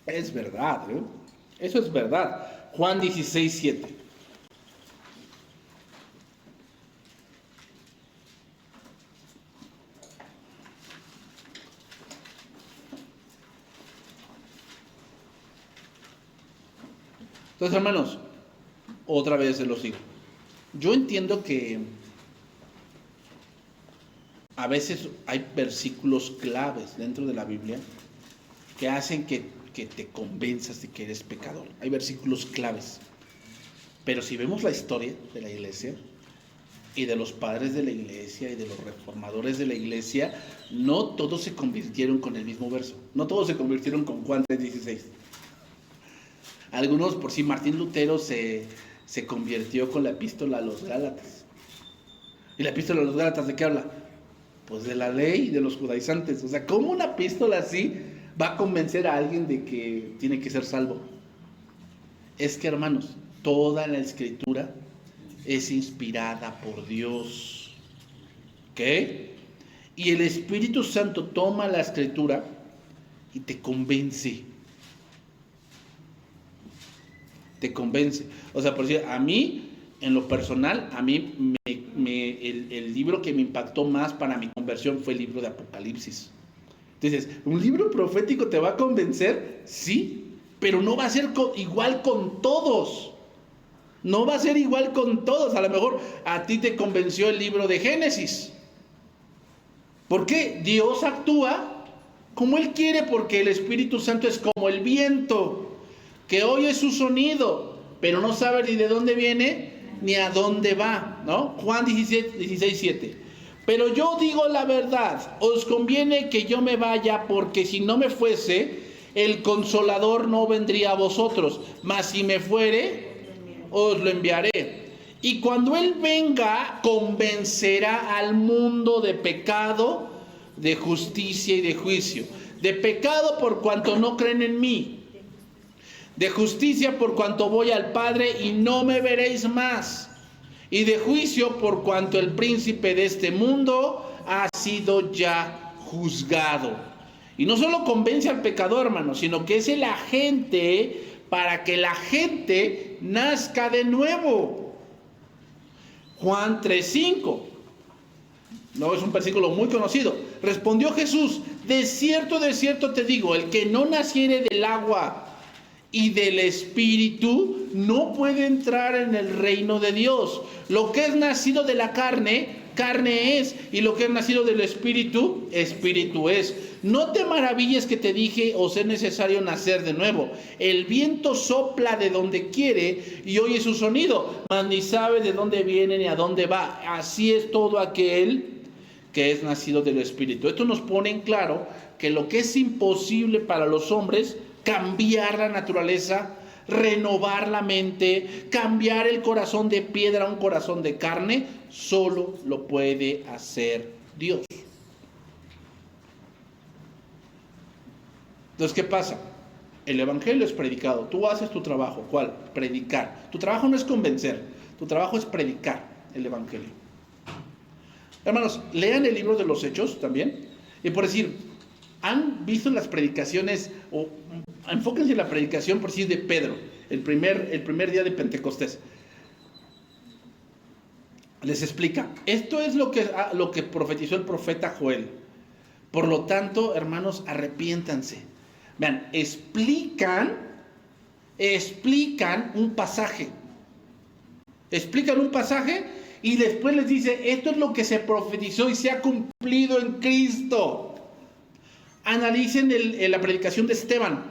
Es verdad, ¿eh? Eso es verdad. Juan 16:7. Entonces, hermanos, otra vez se los digo. Yo entiendo que a veces hay versículos claves dentro de la Biblia que hacen que te convenzas de que eres pecador. Hay versículos claves. Pero si vemos la historia de la iglesia y de los padres de la iglesia y de los reformadores de la iglesia, no todos se convirtieron con el mismo verso. No todos se convirtieron con Juan 3:16. Algunos, por sí, Martín Lutero se convirtió con la epístola a los Gálatas. ¿Y la epístola a los Gálatas de qué habla? Pues de la ley y de los judaizantes. O sea, ¿cómo una epístola así va a convencer a alguien de que tiene que ser salvo? Es que, hermanos, toda la Escritura es inspirada por Dios. ¿Ok? Y el Espíritu Santo toma la Escritura y te convence. Te convence. O sea, por decir, a mí, en lo personal, a mí me el libro que me impactó más para mi conversión fue el libro de Apocalipsis. Entonces, ¿un libro profético te va a convencer? Sí, pero no va a ser igual con todos. No va a ser igual con todos. A lo mejor a ti te convenció el libro de Génesis. ¿Por qué? Dios actúa como Él quiere, porque el Espíritu Santo es como el viento, que oye su sonido, pero no sabe ni de dónde viene ni a dónde va, ¿no? Juan 16:7. Pero yo digo la verdad, os conviene que yo me vaya, porque si no me fuese, el Consolador no vendría a vosotros, mas si me fuere, os lo enviaré. Y cuando Él venga, convencerá al mundo de pecado, de justicia y de juicio. De pecado por cuanto no creen en mí. De justicia por cuanto voy al Padre y no me veréis más. Y de juicio por cuanto el príncipe de este mundo ha sido ya juzgado. Y no solo convence al pecador, hermano, sino que es el agente para que la gente nazca de nuevo. Juan 3:5. No, es un versículo muy conocido. Respondió Jesús: de cierto te digo, el que no naciere del agua y del Espíritu no puede entrar en el reino de Dios. Lo que es nacido de la carne, carne es, y lo que es nacido del Espíritu, Espíritu es. No te maravilles que te dije, os es necesario nacer de nuevo. El viento sopla de donde quiere y oye su sonido, mas ni sabe de dónde viene ni a dónde va. Así es todo aquel que es nacido del Espíritu. Esto nos pone en claro que lo que es imposible para los hombres, cambiar la naturaleza, renovar la mente, cambiar el corazón de piedra a un corazón de carne, solo lo puede hacer Dios. Entonces, ¿qué pasa? El evangelio es predicado. Tú haces tu trabajo. ¿Cuál? Predicar. Tu trabajo no es convencer. Tu trabajo es predicar el evangelio. Hermanos, lean el libro de los Hechos también. Y por decir, ¿han visto las predicaciones? O enfóquense en la predicación, por decir, de Pedro. El primer día de Pentecostés. Les explica. Esto es lo que profetizó el profeta Joel. Por lo tanto, hermanos, arrepiéntanse. Vean, explican un pasaje. Explican un pasaje y después les dice, esto es lo que se profetizó y se ha cumplido en Cristo. Analicen la predicación de Esteban.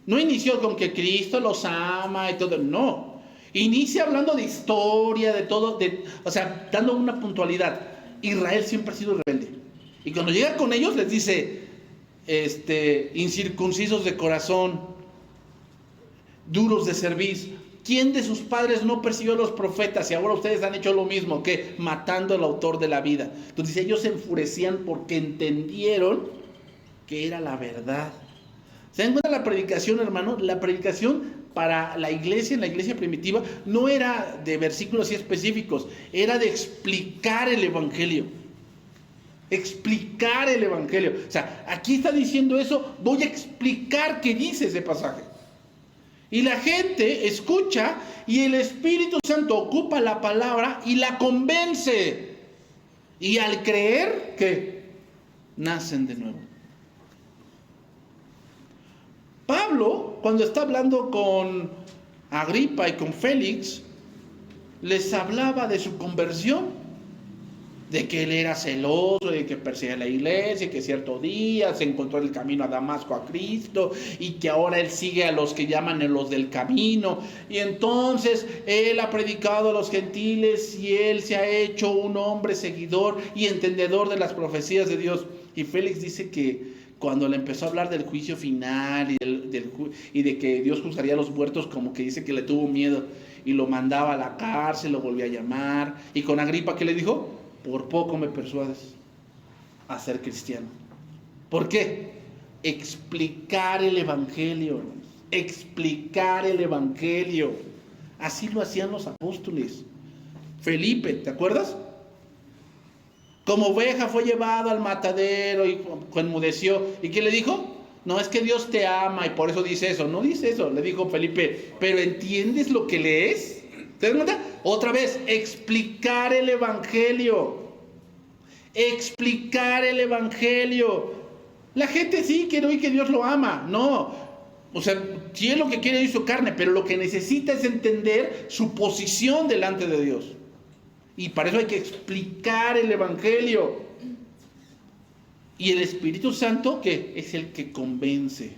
No inició con que Cristo los ama y todo, no. Inicia hablando de historia, de todo, o sea, dando una puntualidad. Israel siempre ha sido rebelde. Y cuando llega con ellos les dice, incircuncisos de corazón, duros de cerviz. ¿Quién de sus padres no persiguió a los profetas y ahora ustedes han hecho lo mismo? Que matando al autor de la vida. Entonces ellos se enfurecían porque entendieron que era la verdad. ¿Se dan cuenta la predicación, hermano? La predicación para la iglesia, en la iglesia primitiva, no era de versículos así específicos, era de explicar el evangelio. Explicar el evangelio. O sea, aquí está diciendo eso, voy a explicar qué dice ese pasaje. Y la gente escucha y el Espíritu Santo ocupa la palabra y la convence. Y al creer, ¿qué? Nacen de nuevo. Pablo, cuando está hablando con Agripa y con Félix, les hablaba de su conversión. De que él era celoso, de que perseguía a la iglesia, que cierto día se encontró el camino a Damasco a Cristo, y que ahora él sigue a los que llaman los del camino, y entonces él ha predicado a los gentiles, y él se ha hecho un hombre seguidor y entendedor de las profecías de Dios. Y Félix dice que cuando le empezó a hablar del juicio final y de que Dios juzgaría a los muertos, como que dice que le tuvo miedo, y lo mandaba a la cárcel, lo volvía a llamar. Y con Agripa, ¿qué le dijo? Por poco me persuades a ser cristiano. ¿Por qué? Explicar el evangelio. Explicar el evangelio. Así lo hacían los apóstoles. Felipe, ¿te acuerdas? Como oveja fue llevado al matadero y enmudeció. ¿Y qué le dijo? No, es que Dios te ama y por eso dice eso. No dice eso. Le dijo Felipe, ¿pero entiendes lo que lees? ¿Te das cuenta? Otra vez, explicar el Evangelio. Explicar el Evangelio. La gente sí quiere oír que Dios lo ama. No. O sea, sí es lo que quiere oír su carne, pero lo que necesita es entender su posición delante de Dios. Y para eso hay que explicar el Evangelio. Y el Espíritu Santo, ¿qué? Es el que convence.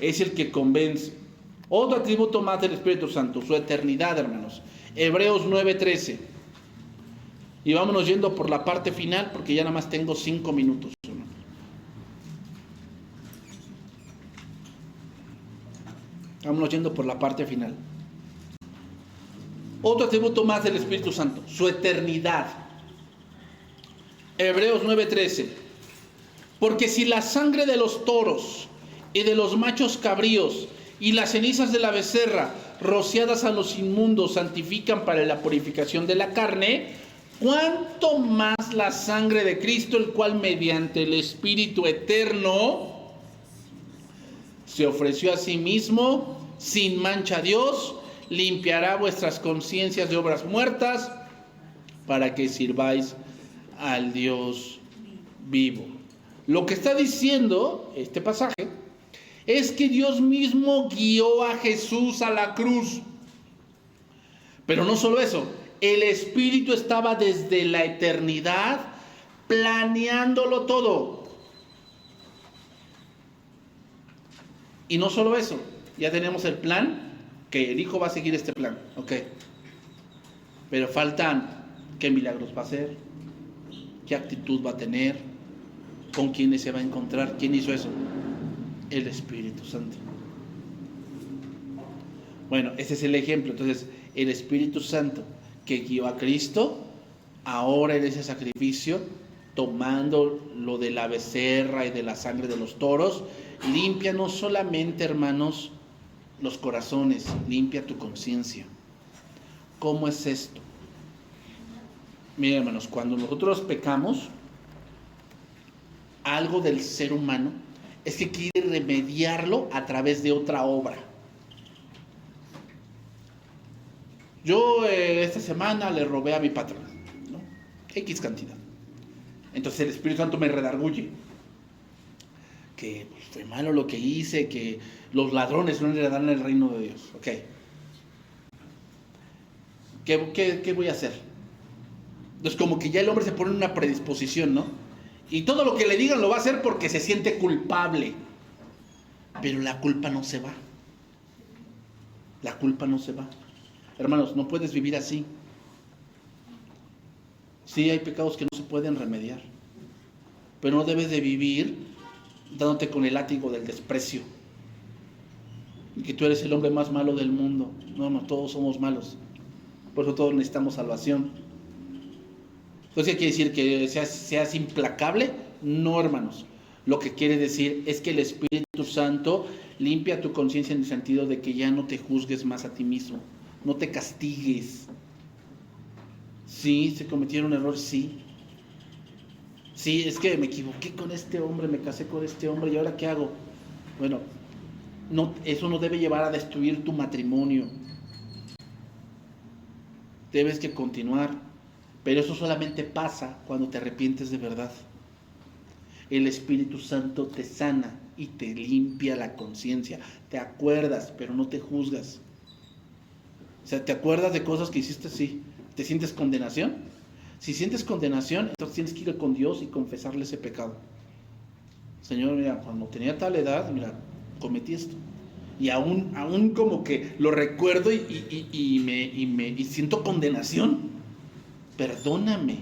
Es el que convence. Otro atributo más del Espíritu Santo, su eternidad, hermanos. Hebreos 9:13. Y vámonos yendo por la parte final, porque ya nada más tengo 5 minutos. Vámonos yendo por la parte final. Otro atributo más del Espíritu Santo, su eternidad. Hebreos 9:13. Porque si la sangre de los toros y de los machos cabríos y las cenizas de la becerra rociadas a los inmundos santifican para la purificación de la carne, ¿cuánto más la sangre de Cristo, el cual mediante el Espíritu eterno se ofreció a sí mismo sin mancha a Dios, limpiará vuestras conciencias de obras muertas para que sirváis al Dios vivo? Lo que está diciendo este pasaje es que Dios mismo guió a Jesús a la cruz. Pero no solo eso, el Espíritu estaba desde la eternidad planeándolo todo. Y no solo eso, ya tenemos el plan, que el Hijo va a seguir este plan, ok. Pero faltan qué milagros va a hacer, qué actitud va a tener, con quiénes se va a encontrar. ¿Quién hizo eso? El Espíritu Santo. Bueno, ese es el ejemplo. Entonces, el Espíritu Santo que guió a Cristo, ahora en ese sacrificio, tomando lo de la becerra y de la sangre de los toros, limpia no solamente, hermanos, los corazones, limpia tu conciencia. ¿Cómo es esto? Miren, hermanos, cuando nosotros pecamos, algo del ser humano es que quiere remediarlo a través de otra obra. Yo esta semana le robé a mi patrón, ¿no? X cantidad. Entonces el Espíritu Santo me redarguye. Que pues, fue malo lo que hice, que los ladrones no heredarán el reino de Dios. Ok. ¿Qué voy a hacer? Entonces como que ya el hombre se pone en una predisposición, ¿no? Y todo lo que le digan lo va a hacer porque se siente culpable. Pero la culpa no se va. La culpa no se va. Hermanos, no puedes vivir así. Sí, hay pecados que no se pueden remediar. Pero no debes de vivir dándote con el látigo del desprecio. Y que tú eres el hombre más malo del mundo. No, todos somos malos. Por eso todos necesitamos salvación. Entonces, ¿qué quiere decir? ¿Que seas implacable? No, hermanos. Lo que quiere decir es que el Espíritu Santo limpia tu conciencia en el sentido de que ya no te juzgues más a ti mismo. No te castigues. Sí, se cometieron errores, sí. Sí, es que me equivoqué con este hombre, me casé con este hombre, ¿y ahora qué hago? Bueno, eso no debe llevar a destruir tu matrimonio. Debes que continuar. Pero eso solamente pasa cuando te arrepientes de verdad. El Espíritu Santo te sana y te limpia la conciencia. Te acuerdas, pero no te juzgas. O sea, ¿te acuerdas de cosas que hiciste? Sí. ¿Te sientes condenación? Si sientes condenación, entonces tienes que ir con Dios y confesarle ese pecado. Señor, mira, cuando tenía tal edad, mira, cometí esto. Y aún como que lo recuerdo y siento condenación. Perdóname.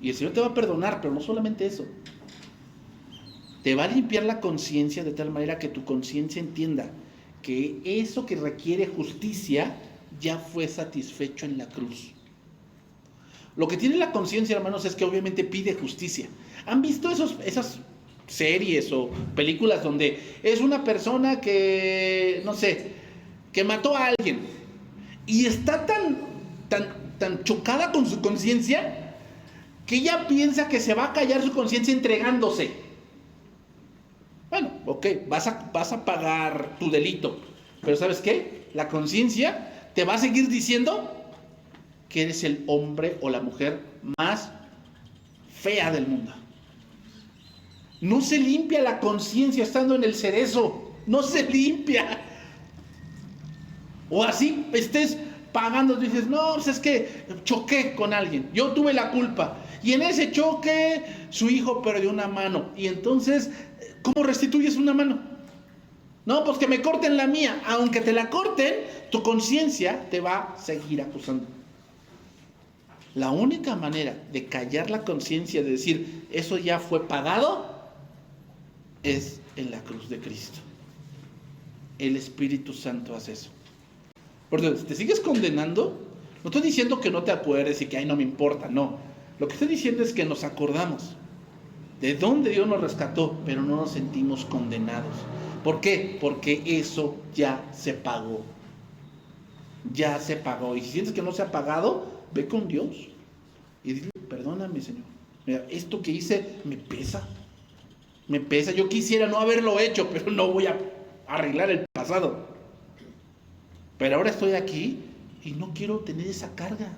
Y el Señor te va a perdonar, pero no solamente eso. Te va a limpiar la conciencia de tal manera que tu conciencia entienda que eso que requiere justicia ya fue satisfecho en la cruz. Lo que tiene la conciencia, hermanos, es que obviamente pide justicia. ¿Han visto esas series o películas donde es una persona que, no sé, que mató a alguien y está tan chocada con su conciencia que ella piensa que se va a callar su conciencia entregándose? Bueno, ok, vas a pagar tu delito, Pero ¿sabes qué? La conciencia te va a seguir diciendo que eres el hombre o la mujer más fea del mundo. No se limpia la conciencia estando en el cerezo. No se limpia. O así estés pagando, dices, no, pues es que choqué con alguien. Yo tuve la culpa. Y en ese choque, su hijo perdió una mano. Y entonces, ¿cómo restituyes una mano? No, pues que me corten la mía. Aunque te la corten, tu conciencia te va a seguir acusando. La única manera de callar la conciencia, de decir, eso ya fue pagado, es en la cruz de Cristo. El Espíritu Santo hace eso. Porque si te sigues condenando, no estoy diciendo que no te acuerdes y que ay no me importa, no. Lo que estoy diciendo es que nos acordamos de dónde Dios nos rescató, pero no nos sentimos condenados. ¿Por qué? Porque eso ya se pagó. Ya se pagó. Y si sientes que no se ha pagado, ve con Dios y dile, perdóname, Señor. Mira, esto que hice me pesa. Me pesa. Yo quisiera no haberlo hecho, pero no voy a arreglar el pasado. Pero ahora estoy aquí y no quiero tener esa carga.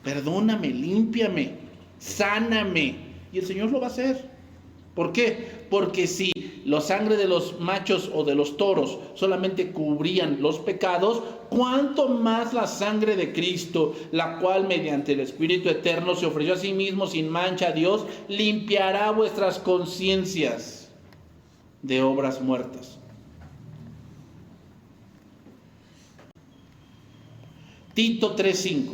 Perdóname, límpiame, sáname. Y el Señor lo va a hacer. ¿Por qué? Porque si la sangre de los machos o de los toros solamente cubrían los pecados, ¿cuánto más la sangre de Cristo, la cual mediante el Espíritu Eterno se ofreció a sí mismo sin mancha a Dios, limpiará vuestras conciencias de obras muertas? Tito 3:5.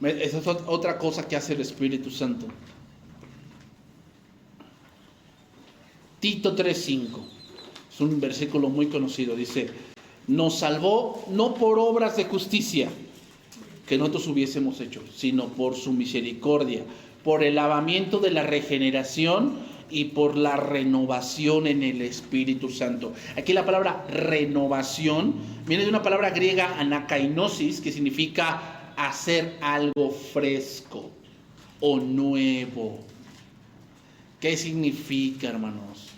Esa es otra cosa que hace el Espíritu Santo. Tito 3:5. Es un versículo muy conocido. Dice, nos salvó no por obras de justicia que nosotros hubiésemos hecho, sino por su misericordia, por el lavamiento de la regeneración y por la renovación en el Espíritu Santo. Aquí la palabra renovación viene de una palabra griega anakainosis, que significa hacer algo fresco o nuevo. ¿Qué significa, hermanos?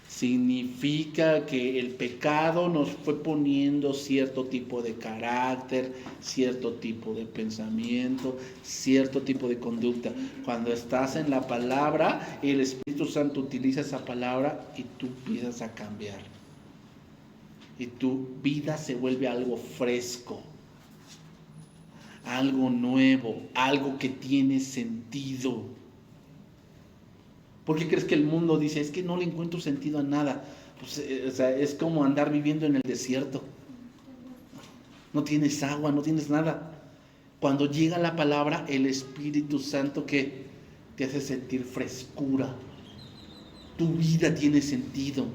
Significa que el pecado nos fue poniendo cierto tipo de carácter, cierto tipo de pensamiento, cierto tipo de conducta. Cuando estás en la palabra, el Espíritu Santo utiliza esa palabra y tú empiezas a cambiar. Y tu vida se vuelve algo fresco, algo nuevo, algo que tiene sentido. ¿Por qué crees que el mundo dice, es que no le encuentro sentido a nada? Pues, es como andar viviendo en el desierto. No tienes agua, no tienes nada. Cuando llega la palabra, el Espíritu Santo que te hace sentir frescura. Tu vida tiene sentido.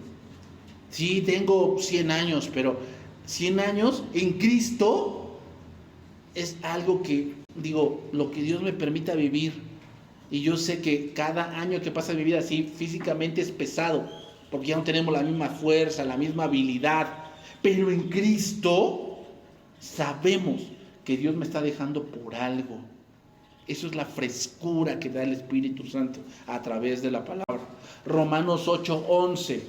Sí, tengo 100 años, pero 100 años en Cristo es algo que, lo que Dios me permita vivir. Y yo sé que cada año que pasa en mi vida así físicamente es pesado, porque ya no tenemos la misma fuerza, la misma habilidad. Pero en Cristo sabemos que Dios me está dejando por algo. Eso es la frescura que da el Espíritu Santo a través de la palabra. Romanos 8:11.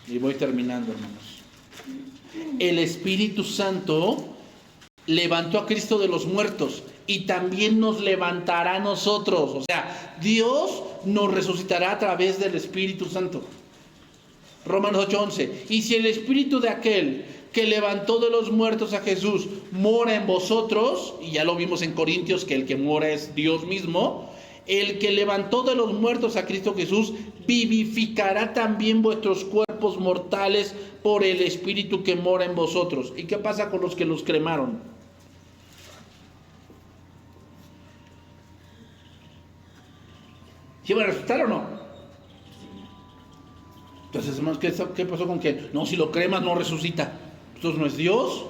Y voy terminando, hermanos. El Espíritu Santo levantó a Cristo de los muertos y también nos levantará a nosotros. O sea, Dios nos resucitará a través del Espíritu Santo. Romanos 8:11. Y si el Espíritu de aquel que levantó de los muertos a Jesús mora en vosotros, y ya lo vimos en Corintios que el que mora es Dios mismo, el que levantó de los muertos a Cristo Jesús vivificará también vuestros cuerpos mortales por el Espíritu que mora en vosotros. ¿Y qué pasa con los que los cremaron? ¿Sí van a resucitar o no? Entonces, hermanos, ¿qué pasó con que? No, si lo cremas no resucita. Entonces, ¿no es Dios?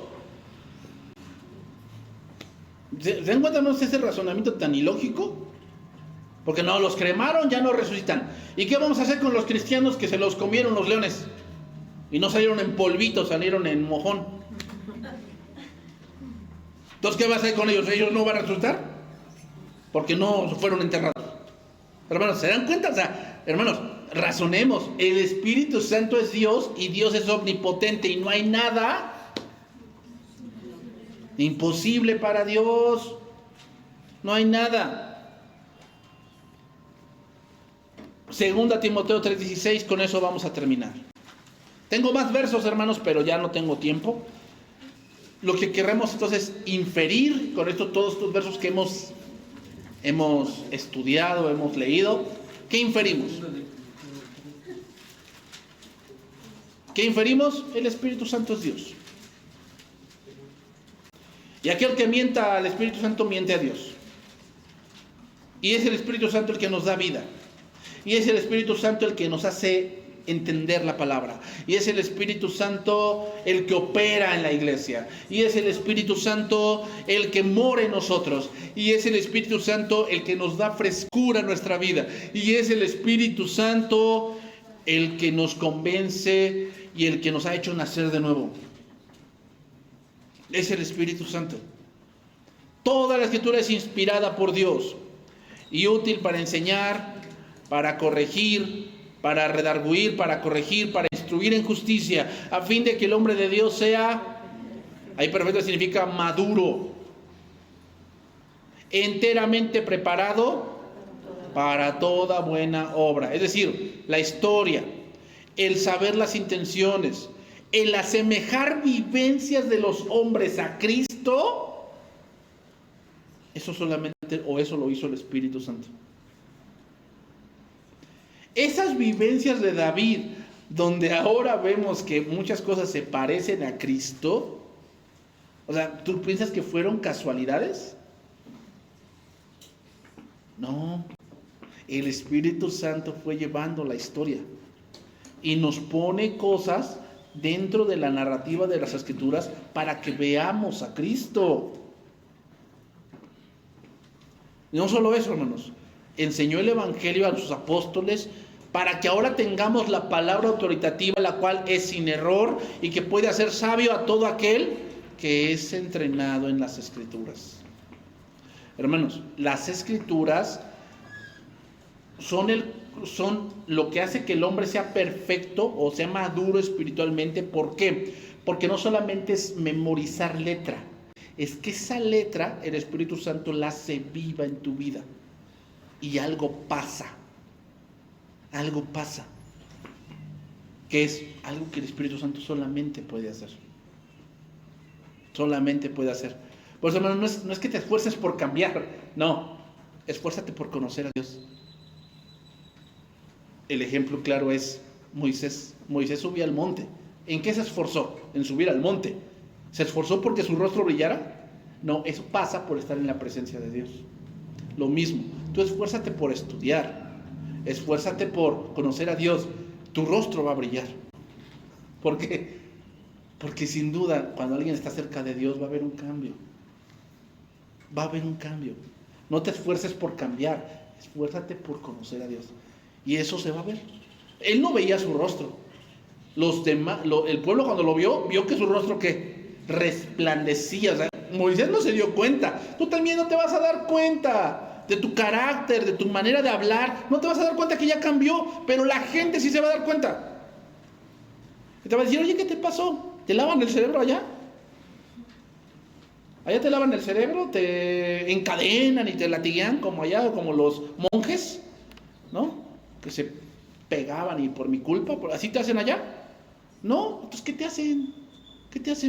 ¿Se dan cuenta, no es ese razonamiento tan ilógico? Porque no, los cremaron, ya no resucitan. ¿Y qué vamos a hacer con los cristianos que se los comieron los leones? Y no salieron en polvito, salieron en mojón. Entonces, ¿qué va a hacer con ellos? ¿Ellos no van a resucitar? Porque no fueron enterrados. Hermanos, ¿se dan cuenta? O sea, hermanos, razonemos. El Espíritu Santo es Dios y Dios es omnipotente y no hay nada imposible para Dios. No hay nada. Segunda Timoteo 3:16, con eso vamos a terminar. Tengo más versos, hermanos, pero ya no tengo tiempo. Lo que queremos entonces inferir con esto, todos estos versos que hemos estudiado, hemos leído, ¿qué inferimos? ¿Qué inferimos? El Espíritu Santo es Dios. Y aquel que mienta al Espíritu Santo miente a Dios. Y es el Espíritu Santo el que nos da vida. Y es el Espíritu Santo el que nos hace entender la palabra. Y es el Espíritu Santo el que opera en la iglesia. Y es el Espíritu Santo el que mora en nosotros. Y es el Espíritu Santo el que nos da frescura a nuestra vida. Y es el Espíritu Santo el que nos convence y el que nos ha hecho nacer de nuevo. Es el Espíritu Santo. Toda la Escritura es inspirada por Dios y útil para enseñar, para corregir, para redarguir, para corregir, para instruir en justicia, a fin de que el hombre de Dios sea, ahí perfecto significa maduro, enteramente preparado para toda buena obra. Es decir, la historia, el saber las intenciones, el asemejar vivencias de los hombres a Cristo, eso solamente, o eso lo hizo el Espíritu Santo. Esas vivencias de David, donde ahora vemos que muchas cosas se parecen a Cristo, o sea, ¿tú piensas que fueron casualidades? No, el Espíritu Santo fue llevando la historia y nos pone cosas dentro de la narrativa de las Escrituras para que veamos a Cristo. No solo eso, hermanos, enseñó el Evangelio a sus apóstoles para que ahora tengamos la palabra autoritativa, la cual es sin error y que puede hacer sabio a todo aquel que es entrenado en las Escrituras. Hermanos, las Escrituras son lo que hace que el hombre sea perfecto o sea maduro espiritualmente. ¿Por qué? Porque no solamente es memorizar letra, es que esa letra el Espíritu Santo la hace viva en tu vida y algo pasa, que es algo que el Espíritu Santo solamente puede hacer. Por eso, hermano, no es que te esfuerces por cambiar, no, esfuérzate por conocer a Dios. El ejemplo claro es Moisés. Moisés subía al monte. ¿En qué se esforzó? En subir al monte. ¿Se esforzó porque su rostro brillara? No, eso pasa por estar en la presencia de Dios. Lo mismo, tú esfuérzate por estudiar, esfuérzate por conocer a Dios, tu rostro va a brillar. ¿Por qué? Porque sin duda, cuando alguien está cerca de Dios va a haber un cambio. No te esfuerces por cambiar, esfuérzate por conocer a Dios. Y eso se va a ver. Él no veía su rostro. El pueblo cuando lo vio que su rostro ¿qué? Resplandecía. O sea, Moisés no se dio cuenta. Tú también no te vas a dar cuenta de tu carácter, de tu manera de hablar. No te vas a dar cuenta que ya cambió, pero la gente sí se va a dar cuenta. Y te va a decir, oye, ¿qué te pasó? ¿Te lavan el cerebro allá? Allá te lavan el cerebro, te encadenan y te latiguean como allá, como los monjes, ¿no? Que se pegaban y por mi culpa, ¿así te hacen allá? No, entonces ¿qué te hacen?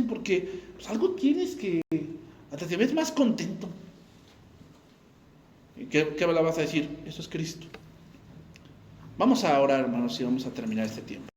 Porque pues, algo tienes que hasta te ves más contento. ¿Y qué le vas a decir? Eso es Cristo. Vamos a orar, hermanos, y vamos a terminar este tiempo.